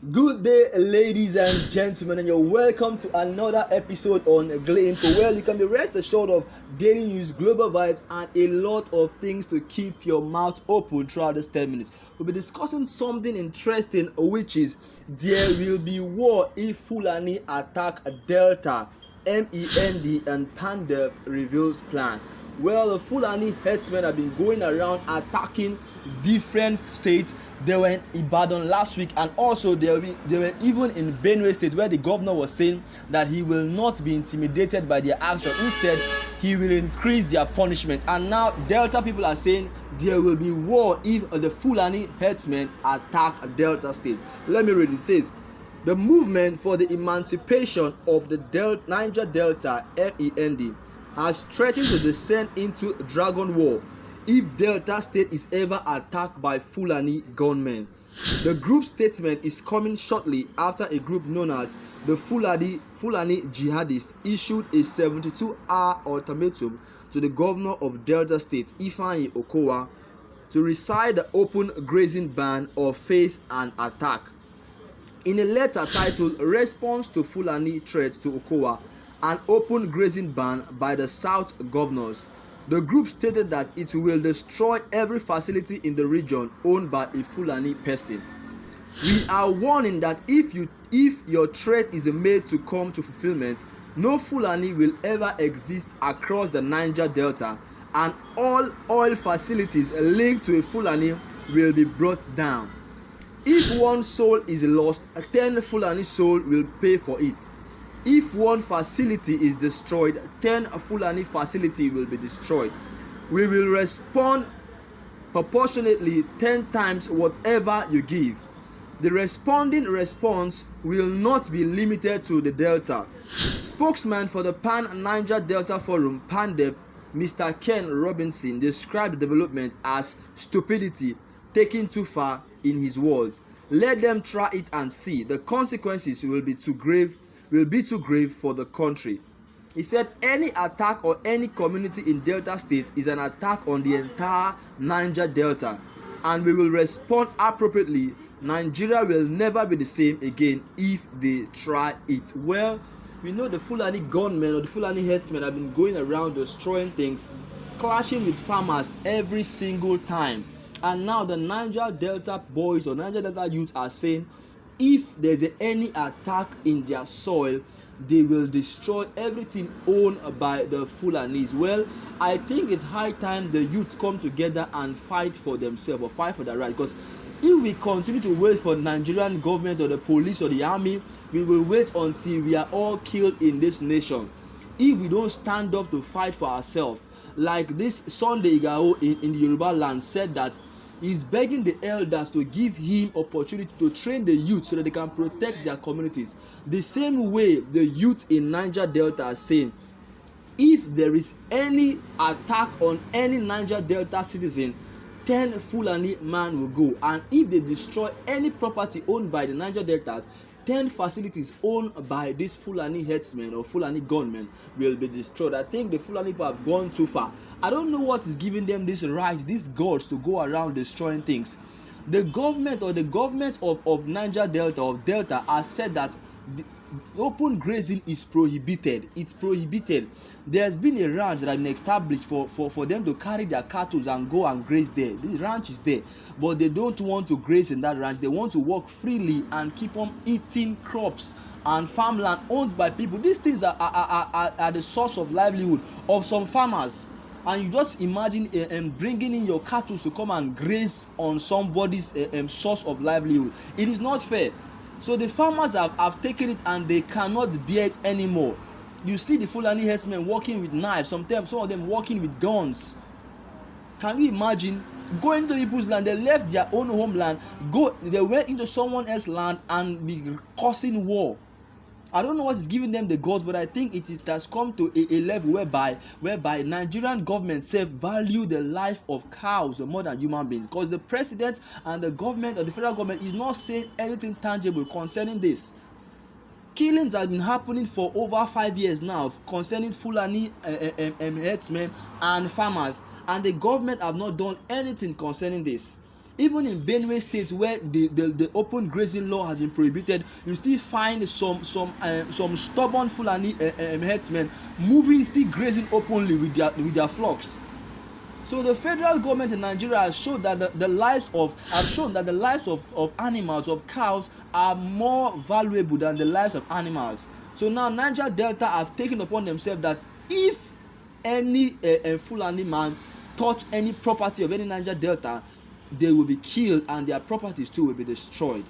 Good day, ladies and gentlemen, and you're welcome to another episode on Glee Info, where you can be rest assured of daily news, global vibes, and a lot of things to keep your mouth open throughout this 10 minutes. We'll be discussing something interesting, which is there will be war if Fulani attack Delta. MEND and Pandef reveals plan. Well, the Fulani herdsmen have been going around attacking different states. They were in Ibadan last week, and also they were even in Benue State, where the governor was saying that he will not be intimidated by their action. Instead, he will increase their punishment. And now Delta people are saying there will be war if the Fulani herdsmen attack Delta State. Let me read it. It says, the movement for the emancipation of the Niger Delta (MEND) has threatened to descend into dragon war if Delta State is ever attacked by Fulani gunmen. The group's statement is coming shortly after a group known as the Fulani Jihadists issued a 72-hour ultimatum to the governor of Delta State, Ifeanyi Okowa, to rescind the open grazing ban or face an attack. In a letter titled Response to Fulani Threats to Okowa, an open grazing ban by the South Governors, the group stated that it will destroy every facility in the region owned by a Fulani person. We are warning that if your threat is made to come to fulfillment, no Fulani will ever exist across the Niger Delta, and all oil facilities linked to a Fulani will be brought down. If one soul is lost, 10 Fulani souls will pay for it. If one facility is destroyed, 10 Fulani facilities will be destroyed. We will respond proportionately 10 times whatever you give. The responding response will not be limited to the Delta. Spokesman for the Pan-Niger Delta Forum, Pandef, Mr. Ken Robinson, described the development as stupidity taken too far in his words. Let them try it and see. The consequences will be too grave for the country. He said any attack on any community in Delta State is an attack on the entire Niger Delta, and we will respond appropriately. Nigeria will never be the same again if they try it. Well, we know the Fulani gunmen or the Fulani herdsmen have been going around destroying things, clashing with farmers every single time. And now the Niger Delta boys or Niger Delta youths are saying if there's any attack in their soil, they will destroy everything owned by the Fulanis. Well, I think it's high time the youth come together and fight for themselves or fight for their rights, because if we continue to wait for the Nigerian government or the police or the army, we will wait until we are all killed in this nation. If we don't stand up to fight for ourselves, like this Sunday Igao in the Yoruba land said that he's begging the elders to give him opportunity to train the youth so that they can protect their communities. The same way the youth in Niger Delta are saying, if there is any attack on any Niger Delta citizen, 10 Fulani man will go, and if they destroy any property owned by the Niger Deltas, 10 facilities owned by these Fulani herdsmen or Fulani gunmen will be destroyed. I think the Fulani people have gone too far. I don't know what is giving them this right, these gods to go around destroying things. The government of Niger Delta or Delta has said that the open grazing is prohibited. It's prohibited. There's been a ranch that has been established for them to carry their cattle and go and graze there. The ranch is there, but they don't want to graze in that ranch. They want to walk freely and keep on eating crops and farmland owned by people. These things are the source of livelihood of some farmers. And you just imagine bringing in your cattle to come and graze on somebody's source of livelihood. It is not fair. So the farmers have taken it and they cannot bear it anymore. You see the Fulani herdsmen walking with knives, sometimes some of them walking with guns. Can you imagine going to people's land? They left their own homeland, they went into someone else's land and be causing war. I don't know what is giving them the guts, but I think it has come to a level whereby Nigerian government self value the life of cows more than human beings, because the president and the government or the federal government is not saying anything tangible concerning this. Killings have been happening for over 5 years now concerning Fulani herdsmen and farmers, and the government have not done anything concerning this. Even in Benue State, where the open grazing law has been prohibited, you still find some stubborn Fulani herdsmen moving, still grazing openly with their flocks. So the federal government in Nigeria has shown that the lives of animals, of cows, are more valuable than the lives of animals. So now Niger Delta have taken upon themselves that if any Fulani man touch any property of any Niger Delta, they will be killed and their properties too will be destroyed.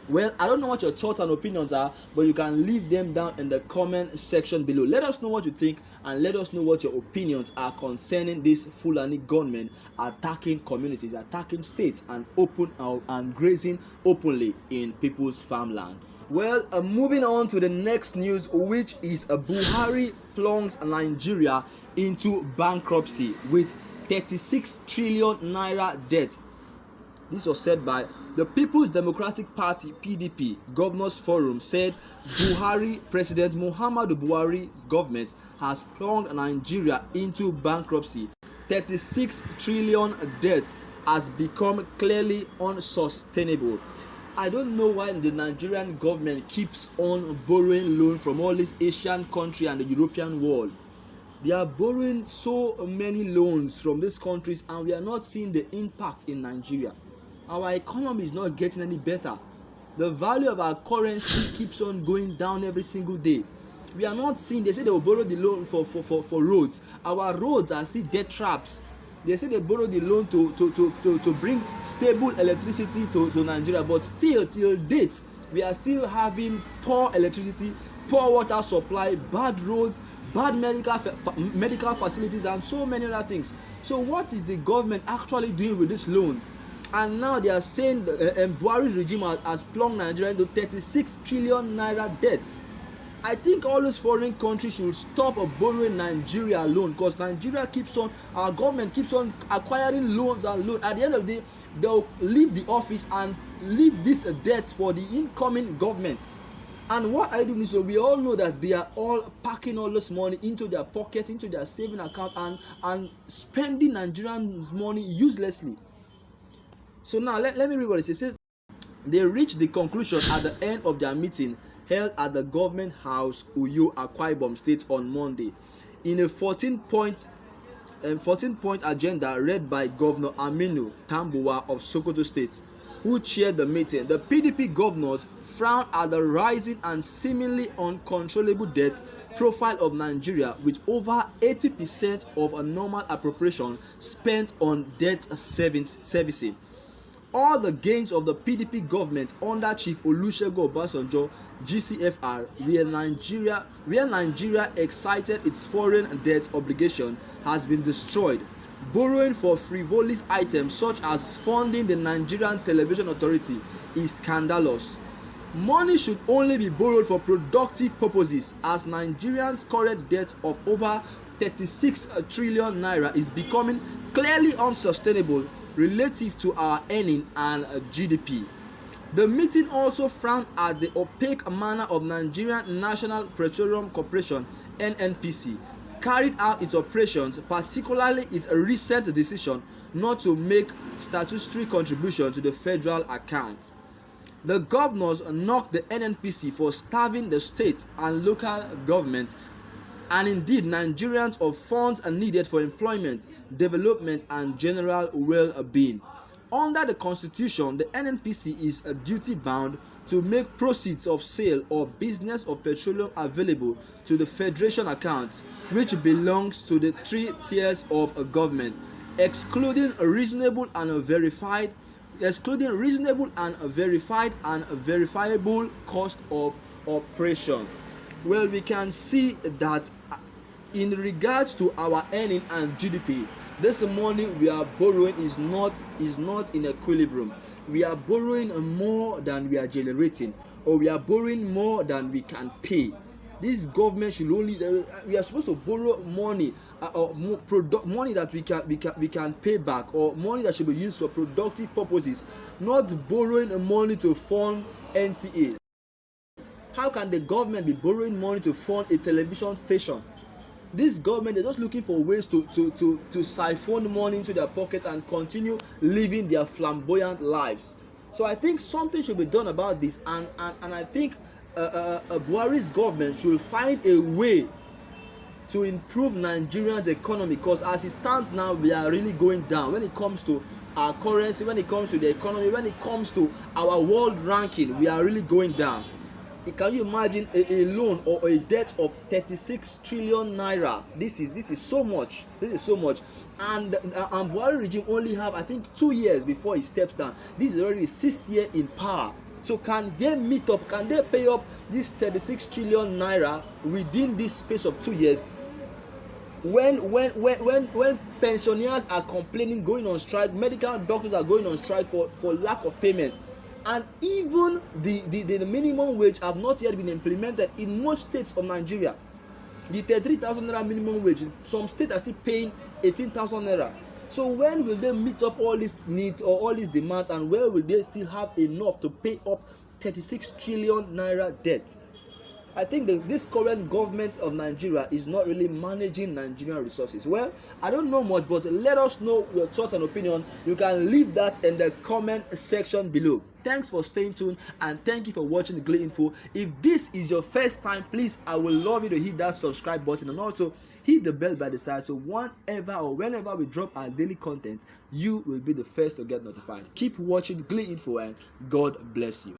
Well, I don't know what your thoughts and opinions are, but you can leave them down in the comment section below. Let us know what you think, and let us know what your opinions are concerning this Fulani gunmen attacking communities, attacking states, and and grazing openly in people's farmland. Well, moving on to the next news, which is Buhari plunges Nigeria into bankruptcy with 36 trillion naira debt. This was said by the People's Democratic Party (PDP) Governors Forum. Said President Muhammadu Buhari's government has plunged Nigeria into bankruptcy. 36 trillion debt has become clearly unsustainable. I don't know why the Nigerian government keeps on borrowing loan from all these Asian countries and the European world. They are borrowing so many loans from these countries, and we are not seeing the impact in Nigeria. Our economy is not getting any better. The value of our currency keeps on going down every single day. We are not seeing, they say they will borrow the loan for roads. Our roads are still debt traps. They say they borrow the loan to bring stable electricity to Nigeria, but still till date we are still having poor electricity, poor water supply, bad roads, bad medical facilities, and so many other things. So what is the government actually doing with this loan? And now they are saying Buhari's regime has plunged Nigeria into 36 trillion naira debt. I think all those foreign countries should stop borrowing Nigeria loan, because our government keeps on acquiring loans and loans. At the end of the day, they'll leave the office and leave this debt for the incoming government. And what I do is, so we all know that they are all packing all this money into their pocket, into their saving account, and spending Nigerians' money uselessly. So now let me read what it says. It says they reached the conclusion at the end of their meeting held at the government house, Uyo, Akwa Ibom State on Monday. In a 14-point agenda read by Governor Aminu Tambuwa of Sokoto State, who chaired the meeting, the PDP governors frowned at the rising and seemingly uncontrollable debt profile of Nigeria, with over 80% of a normal appropriation spent on debt servicing. All the gains of the PDP government under Chief Olusegun Obasanjo (GCFR), where Nigeria excited its foreign debt obligation, has been destroyed. Borrowing for frivolous items such as funding the Nigerian Television Authority is scandalous. Money should only be borrowed for productive purposes, as Nigerians' current debt of over 36 trillion naira is becoming clearly unsustainable relative to our earning and GDP. The meeting also frowned at the opaque manner of Nigerian National Petroleum Corporation (NNPC) carried out its operations, particularly its recent decision not to make statutory contribution to the federal account. The governors knocked the NNPC for starving the state and local government, and indeed Nigerians, of funds needed for employment, development, and general well-being. Under the Constitution, the NNPC is duty-bound to make proceeds of sale or business of petroleum available to the Federation accounts, which belongs to the three tiers of government, excluding reasonable and verifiable and verifiable cost of operation. Well, we can see that in regards to our earning and GDP, this money we are borrowing is not in equilibrium. We are borrowing more than we are generating, or we are borrowing more than we can pay. This government should only we are supposed to borrow money, money that we can pay back, or money that should be used for productive purposes, not borrowing money to fund NTA. How can the government be borrowing money to fund a television station? this government, they're just looking for ways to siphon money into their pocket and continue living their flamboyant lives. So I think something should be done about this, and I think Buhari's government should find a way to improve Nigerians' economy, because as it stands now, we are really going down when it comes to our currency, when it comes to the economy, when it comes to our world ranking. We are really going down. Can you imagine a loan or a debt of 36 trillion naira? This is so much. This is so much. And Buhari regime only have, I think, 2 years before he steps down. This is already his 6th year in power. So can they meet up? Can they pay up this 36 trillion naira within this space of 2 years? When pensioners are complaining, going on strike, medical doctors are going on strike for lack of payment, and even the minimum wage have not yet been implemented in most states of Nigeria. The 33,000 naira minimum wage, some states are still paying 18,000 naira. So when will they meet up all these needs or all these demands, and where will they still have enough to pay up 36 trillion naira debt? I think this current government of Nigeria is not really managing Nigerian resources. Well, I don't know much, but let us know your thoughts and opinion. You can leave that in the comment section below. Thanks for staying tuned, and thank you for watching the Glee Info. If this is your first time, please, I would love you to hit that subscribe button and also hit the bell by the side, so whenever we drop our daily content, you will be the first to get notified. Keep watching Glee Info, and God bless you.